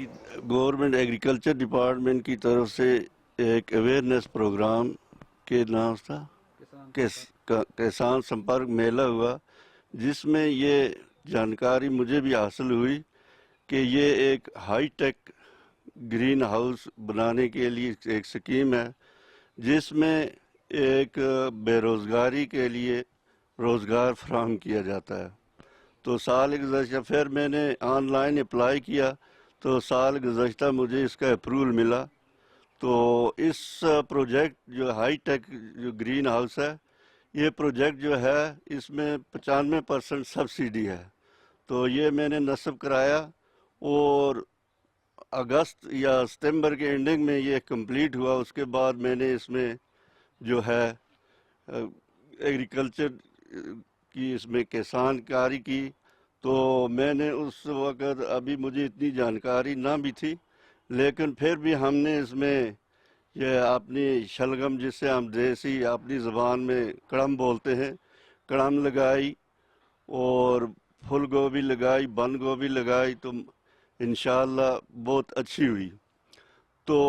कि government agriculture department की तरफ से एक अवेयरनेस प्रोग्राम के नाम था किसान संपर्क मेला हुआ, जिसमें ये जानकारी मुझे भी हासिल हुई कि ये एक हाई टेक ग्रीन हाउस बनाने के लिए एक स्कीम है, जिसमें एक बेरोजगारी के लिए रोजगार फराहम किया जाता है। तो साल गुज़श्ता फिर मैंने ऑनलाइन अप्लाई किया, तो साल गुज़श्ता मुझे इसका अप्रूवल मिला। तो इस प्रोजेक्ट जो हाई टेक जो ग्रीन हाउस है, ये प्रोजेक्ट जो है इसमें 95% सब्सिडी है। तो ये मैंने नस्ब कराया और अगस्त या सितंबर के एंडिंग में ये कंप्लीट हुआ। उसके बाद मैंने इसमें जो है एग्रीकल्चर की इसमें किसानकारी की। तो मैंने उस वक़्त अभी मुझे इतनी जानकारी ना भी थी, लेकिन फिर भी हमने इसमें ये अपनी शलगम, जिससे हम देसी अपनी ज़बान में कड़म बोलते हैं, कड़म लगाई और फूल गोभी लगाई, बंद गोभी लगाई, तो इंशाअल्लाह बहुत अच्छी हुई। तो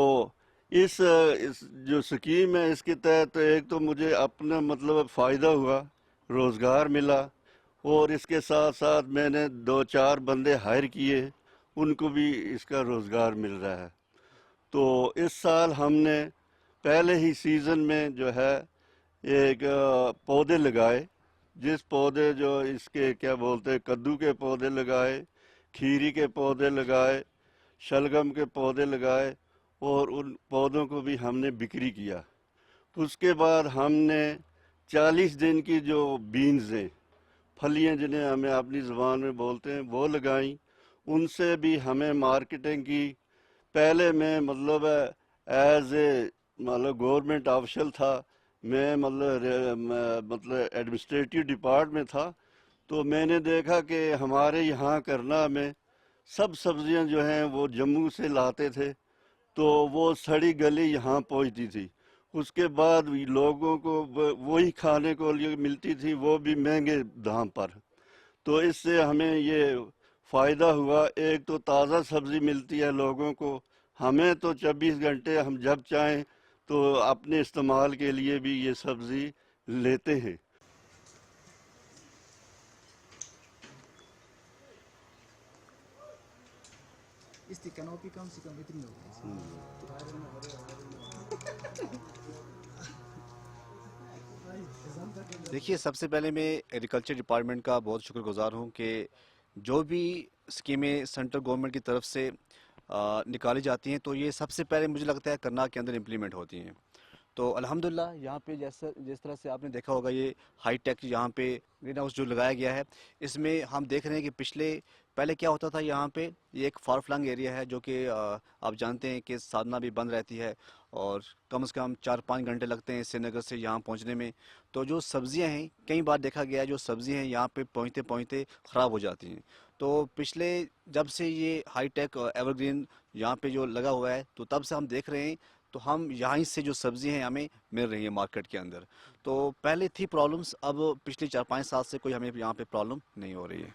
इस जो स्कीम है इसके तहत एक तो मुझे अपना मतलब फ़ायदा हुआ, रोज़गार मिला, और इसके साथ साथ मैंने 2-4 बंदे हायर किए, उनको भी इसका रोज़गार मिल रहा है। तो इस साल हमने पहले ही सीज़न में जो है एक पौधे लगाए, जिस पौधे जो इसके क्या बोलते हैं, कद्दू के पौधे लगाए, खीरी के पौधे लगाए, शलगम के पौधे लगाए, और उन पौधों को भी हमने बिक्री किया। उसके बाद हमने 40 दिन की जो बीन्स हैं, फलियाँ जिन्हें हमें अपनी ज़ुबान में बोलते हैं, वो लगाई। उनसे भी हमें मार्केटिंग की। पहले मैं मतलब एज ए मतलब गवर्नमेंट ऑफिशियल था, मैं मतलब एडमिनिस्ट्रेटिव डिपार्ट में था। तो मैंने देखा कि हमारे यहाँ करना में सब सब्जियां जो हैं वो जम्मू से लाते थे, तो वो सड़ी गली यहाँ पहुँचती थी। उसके बाद भी लोगों को वही खाने को लिए मिलती थी, वो भी महंगे दाम पर। तो इससे हमें ये फ़ायदा हुआ, एक तो ताज़ा सब्ज़ी मिलती है लोगों को, हमें तो 24 घंटे हम जब चाहें तो अपने इस्तेमाल के लिए भी ये सब्ज़ी लेते हैं। इसकी कैनोपी कम से कम इतनी होगी। देखिए, सबसे पहले मैं एग्रीकल्चर डिपार्टमेंट का बहुत शुक्रगुजार हूँ कि जो भी स्कीमें सेंट्रल गवर्नमेंट की तरफ से निकाली जाती हैं, तो ये सबसे पहले मुझे लगता है करनाल के अंदर इम्प्लीमेंट होती हैं। तो अल्हम्दुलिल्लाह यहाँ पे जैसा जिस तरह से आपने देखा होगा, ये हाई टेक यहाँ पे ग्रीन हाउस जो लगाया गया है, इसमें हम देख रहे हैं कि पहले क्या होता था, यहाँ पे ये एक फार फ्लंग एरिया है जो कि आप जानते हैं कि साधना भी बंद रहती है और कम से कम 4-5 घंटे लगते हैं श्रीनगर से यहाँ पहुँचने में। तो जो सब्जियाँ हैं, कई बार देखा गया है जो सब्ज़ी हैं यहाँ पे पहुँचते पहुँचते ख़राब हो जाती हैं। तो पिछले जब से ये हाई टेक एवरग्रीन यहाँ पे जो लगा हुआ है, तो तब से हम देख रहे हैं, तो हम यहाँ से जो सब्ज़ी हैं हमें मिल रही है मार्केट के अंदर। तो पहले थी प्रॉब्लम्स, अब पिछले 4-5 साल से कोई हमें यहाँ पे प्रॉब्लम नहीं हो रही है।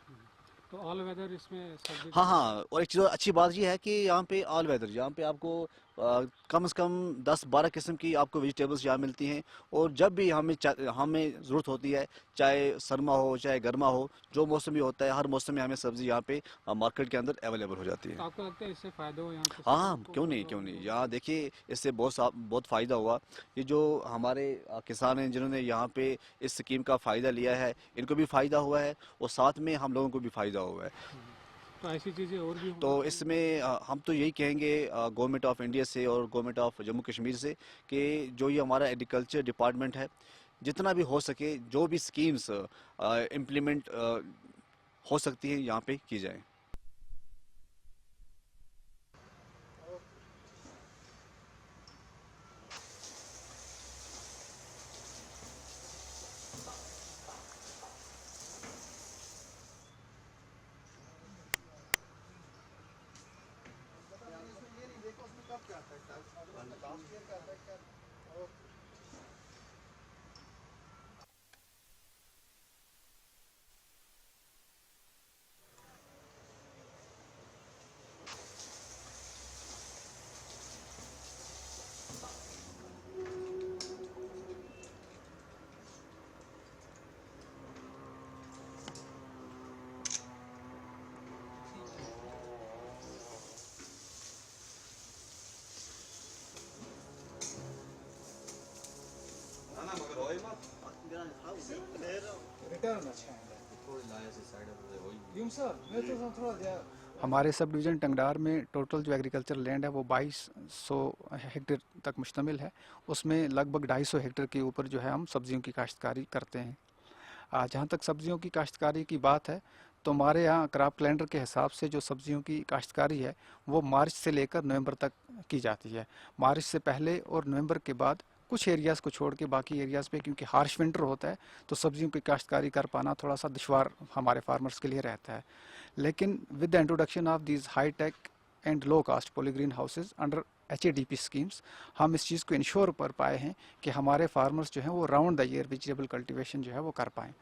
तो ऑल वेदर इसमें सब्जी हाँ का हाँ, और एक चीज़ और अच्छी बात ये है कि यहाँ पे ऑल वेदर, यहाँ पे आपको कम से कम 10-12 किस्म की आपको वेजिटेबल्स यहाँ मिलती हैं। और जब भी हमें ज़रूरत होती है, चाहे सरमा हो चाहे गर्मा हो, जो मौसम भी होता है, हर मौसम में हमें सब्ज़ी यहाँ पे मार्केट के अंदर अवेलेबल हो जाती तो है। आपको लगता है इससे फ़ायदा हो यहाँ हाँ किसानों हाँ, को, क्यों नहीं क्यों मतलब नहीं, यहाँ देखिए इससे बहुत फ़ायदा हुआ। ये जो हमारे किसान हैं जिन्होंने यहाँ पे इस स्कीम का फ़ायदा लिया है, इनको भी फ़ायदा हुआ है और साथ में हम लोगों को भी फ़ायदा हुआ है। तो ऐसी चीज़ें और भी होनी तो चाहिए। इसमें हम तो यही कहेंगे गवर्नमेंट ऑफ इंडिया से और गवर्नमेंट ऑफ जम्मू कश्मीर से कि जो ये हमारा एग्रीकल्चर डिपार्टमेंट है, जितना भी हो सके जो भी स्कीम्स इम्प्लीमेंट हो सकती हैं यहाँ पे की जाए। रिटर्न अच्छा है सर मैं तो थोड़ा हमारे सब डिवीज़न टंगडार में टोटल जो एग्रीकल्चर लैंड है वो 2200 हेक्टेयर तक मुश्तमिल है। उसमें लगभग 250 हेक्टेयर के ऊपर जो है हम सब्जियों की काश्तकारी करते हैं। जहाँ तक सब्जियों की काश्तकारी की बात है तो हमारे यहाँ क्रॉप कैलेंडर के हिसाब से जो सब्जियों की काश्तकारी है वो मार्च से लेकर नवंबर तक की जाती है। मार्च से पहले और नवंबर के बाद कुछ एरियाज़ को छोड़ के बाकी एरियाज़ पे क्योंकि हार्श विंटर होता है तो सब्जियों की काश्तकारी कर पाना थोड़ा सा दुश्वार हमारे फार्मर्स के लिए रहता है। लेकिन with the introduction of these high tech and low cost poly greenhouses under HADP schemes हम इस चीज़ को इंश्योर कर पाए हैं कि हमारे फार्मर्स जो हैं वो round the year vegetable cultivation जो है वो कर पाएँ।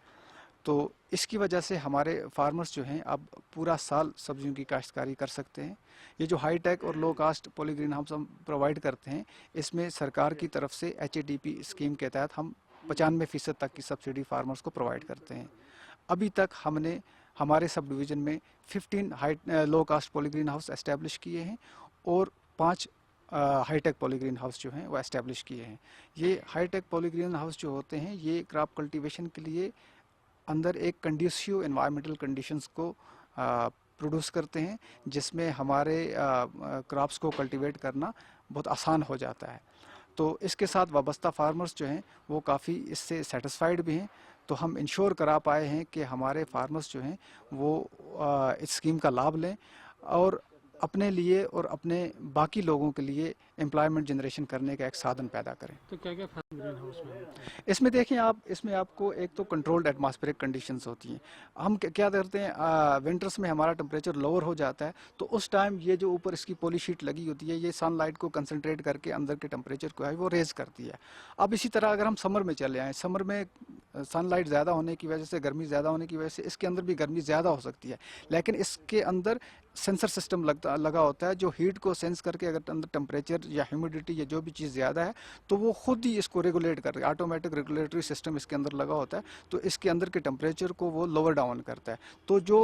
तो इसकी वजह से हमारे फार्मर्स जो हैं अब पूरा साल सब्जियों की काश्तकारी कर सकते हैं। ये जो हाई टेक और लो कास्ट पॉली ग्रीन हाउस हम प्रोवाइड करते हैं इसमें सरकार की तरफ से HADP स्कीम के तहत हम 95% तक की सब्सिडी फार्मर्स को प्रोवाइड करते हैं। अभी तक हमने हमारे सब डिवीज़न में 15 low cost poly greenhouse establish किए हैं और 5 हाईटेक पॉली ग्रीन हाउस जो हैं वो एस्टेब्लिश किए हैं। ये हाईटेक पॉली ग्रीन हाउस जो होते हैं ये क्रॉप कल्टीवेशन के लिए अंदर एक कंड्यूसिव एनवायरमेंटल कंडीशंस को प्रोड्यूस करते हैं जिसमें हमारे क्रॉप्स को कल्टीवेट करना बहुत आसान हो जाता है। तो इसके साथ वाबस्ता फार्मर्स जो हैं वो काफ़ी इससे सेटिस्फाइड भी हैं। तो हम इंश्योर करा पाए हैं कि हमारे फार्मर्स जो हैं वो इस स्कीम का लाभ लें और अपने लिए और अपने बाकी लोगों के लिए एम्प्लॉयमेंट जनरेशन करने का एक साधन पैदा करें। तो क्या क्या फायदे ग्रीन हाउस में होते हैं? इसमें देखें आप, इसमें आपको एक तो कंट्रोल्ड एटमॉस्फेरिक कंडीशंस होती हैं। हम क्या करते हैं विंटर्स में हमारा टेम्परेचर लोअर हो जाता है तो उस टाइम ये जो ऊपर इसकी पॉली शीट लगी होती है ये सनलाइट को कंसंट्रेट करके अंदर के टेम्परेचर को है वो रेज करती है। अब इसी तरह अगर हम समर में चले आएँ, समर में सनलाइट ज़्यादा होने की वजह से, गर्मी ज़्यादा होने की वजह से इसके अंदर भी गर्मी ज़्यादा हो सकती है, लेकिन इसके अंदर सेंसर सिस्टम लगा होता है जो हीट को सेंस करके अगर अंदर टेम्परेचर या ह्यूमिडिटी या जो भी चीज़ ज़्यादा है तो वो खुद ही इसको रेगुलेट करके ऑटोमेटिक रेगुलेटरी सिस्टम इसके अंदर लगा होता है तो इसके अंदर के टेम्परेचर को वो लोअर डाउन करता है। तो जो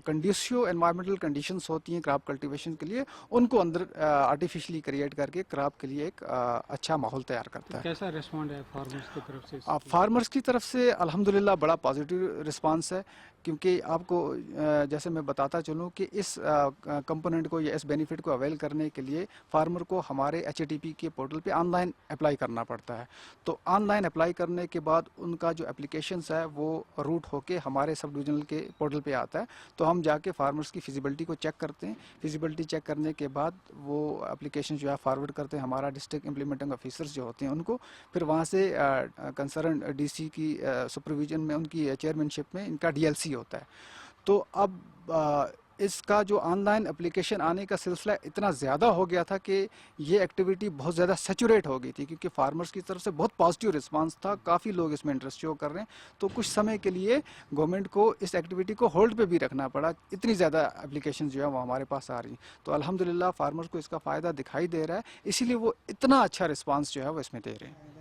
कंडीशियो एनवायरमेंटल कंडीशंस होती हैं क्रॉप कल्टीवेशन के लिए उनको अंदर आर्टिफिशियली क्रिएट करके क्रॉप के लिए एक अच्छा माहौल तैयार करता है। कैसा रिस्पॉन्ड है फार्मर्स की तरफ से? फार्मर्स की तरफ से अल्हम्दुलिल्लाह बड़ा पॉजिटिव रिस्पांस है क्योंकि आपको जैसे मैं बताता चलूँ कि इस कंपोनेंट को या इस बेनिफिट को अवेल करने के लिए फार्मर को हमारे HADP के पोर्टल पे ऑनलाइन अप्लाई करना पड़ता है। तो ऑनलाइन अप्लाई करने के बाद उनका जो एप्लीकेशंस है वो रूट होके हमारे सब डिविजनल के पोर्टल पे आता है। तो हम जाके फार्मर्स की फिजिबिलिटी को चेक करते हैं। फिजिबिलिटी चेक करने के बाद वो एप्लीकेशन जो है फॉरवर्ड करते हैं हमारा डिस्ट्रिक्ट इम्प्लीमेंटिंग ऑफिसर्स जो होते हैं उनको, फिर वहाँ से कंसर्न DC की सुपरविजन में उनकी चेयरमैनशिप में इनका DLC होता है। तो अब इसका जो ऑनलाइन एप्लीकेशन आने का सिलसिला इतना ज़्यादा हो गया था कि ये एक्टिविटी बहुत ज़्यादा सेचुरेट हो गई थी क्योंकि फार्मर्स की तरफ से बहुत पॉजिटिव रिस्पांस था, काफ़ी लोग इसमें इंटरेस्ट शो कर रहे हैं। तो कुछ समय के लिए गवर्नमेंट को इस एक्टिविटी को होल्ड पे भी रखना पड़ा, इतनी ज़्यादा एप्लीकेशन जो है वो हमारे पास आ रही हैं। तो अल्हम्दुलिल्लाह फार्मर्स को इसका फ़ायदा दिखाई दे रहा है, इसीलिए वो इतना अच्छा रिस्पांस जो है वो इसमें दे रहे हैं।